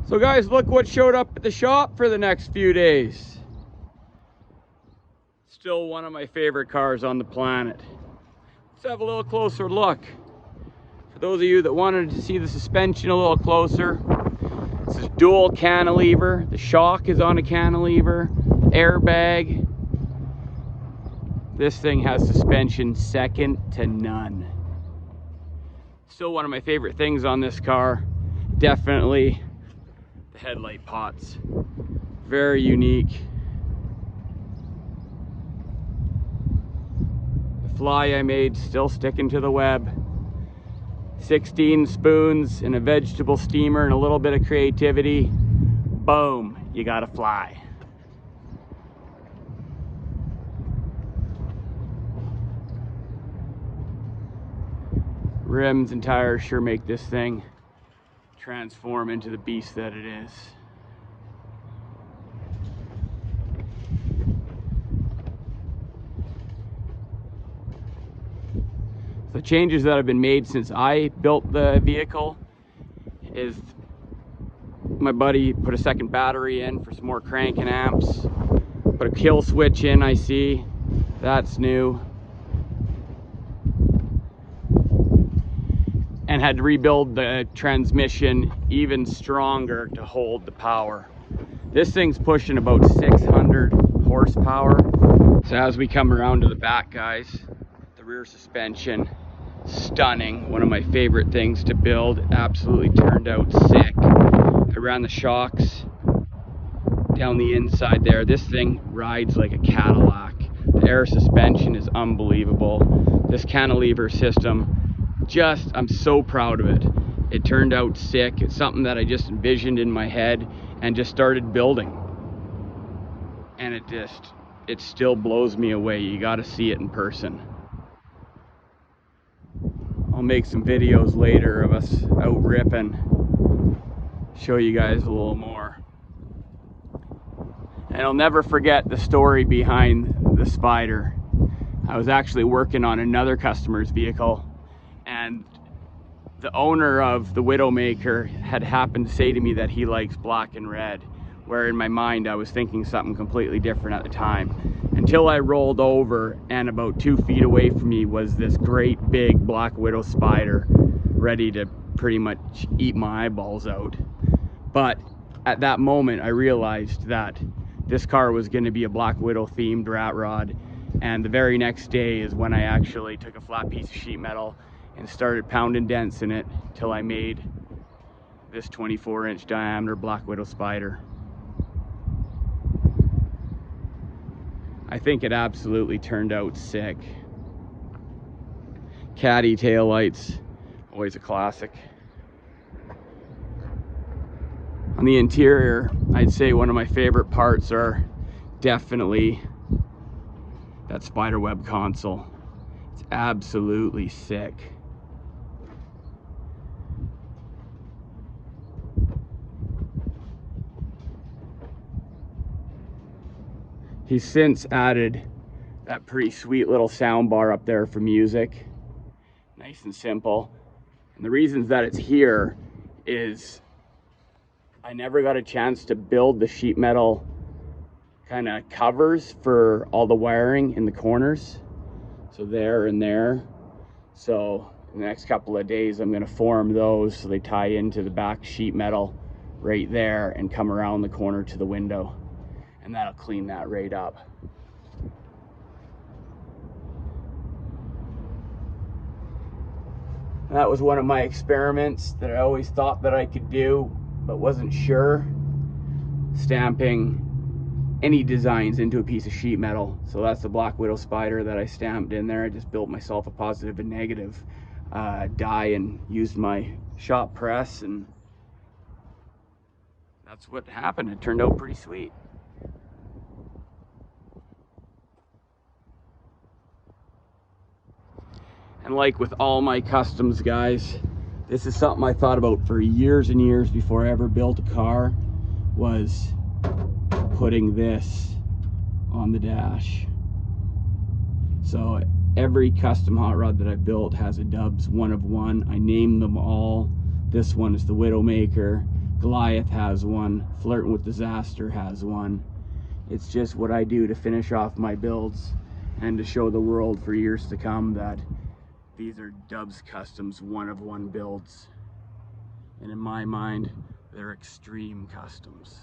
So guys, look what showed up at the shop for the next few days. Still one of my favorite cars on the planet. Let's have a little closer look. For those of you that wanted to see the suspension a little closer, this is dual cantilever. The shock is on a cantilever, airbag. This thing has suspension second to none. Still one of my favorite things on this car, definitely the headlight pots. Very unique. The fly I made still sticking to the web. 16 spoons in a vegetable steamer and a little bit of creativity. Boom, you got a fly. Rims and tires sure make this thing transform into the beast that it is. The changes that have been made since I built the vehicle is my buddy put a second battery in for some more cranking amps, put a kill switch in, I see, that's new, and had to rebuild the transmission even stronger to hold the power. This thing's pushing about 600 horsepower. So as we come around to the back, guys, the rear suspension, stunning. One of my favorite things to build. Absolutely turned out sick. I ran the shocks down the inside there. This thing rides like a Cadillac. The air suspension is unbelievable. This cantilever system, I'm so proud of it. It turned out sick. It's something that I just envisioned in my head and just started building. And it still blows me away. You got to see it in person. I'll make some videos later of us out ripping, show you guys a little more. And I'll never forget the story behind the Spider. I was actually working on another customer's vehicle, and the owner of the Widowmaker had happened to say to me that he likes black and red, where in my mind I was thinking something completely different at the time. Until I rolled over, and about 2 feet away from me was this great big black widow spider ready to pretty much eat my eyeballs out. But at that moment I realized that this car was going to be a black widow themed rat rod, and the very next day is when I actually took a flat piece of sheet metal and started pounding dents in it till I made this 24-inch diameter black widow spider. I think it absolutely turned out sick. Caddy taillights, always a classic. On the interior, I'd say one of my favorite parts are definitely that spiderweb console. It's absolutely sick. He's since added that pretty sweet little sound bar up there for music. Nice and simple. And the reasons that it's here is I never got a chance to build the sheet metal kind of covers for all the wiring in the corners. So there and there. So in the next couple of days I'm going to form those so they tie into the back sheet metal right there and come around the corner to the window. And that'll clean that right up. That was one of my experiments that I always thought that I could do, but wasn't sure. Stamping any designs into a piece of sheet metal. So that's the Black Widow Spider that I stamped in there. I just built myself a positive and negative die and used my shop press, and that's what happened. It turned out pretty sweet. And like with all my customs, guys, this is something I thought about for years and years before I ever built a car, was putting this on the dash. So every custom hot rod that I built has a Dubs 1 of 1. I named them all. This one is the Widowmaker. Goliath has one. Flirting with Disaster has one. It's just what I do to finish off my builds and to show the world for years to come that these are Dubs Customs one-of-one builds. And in my mind, they're extreme customs.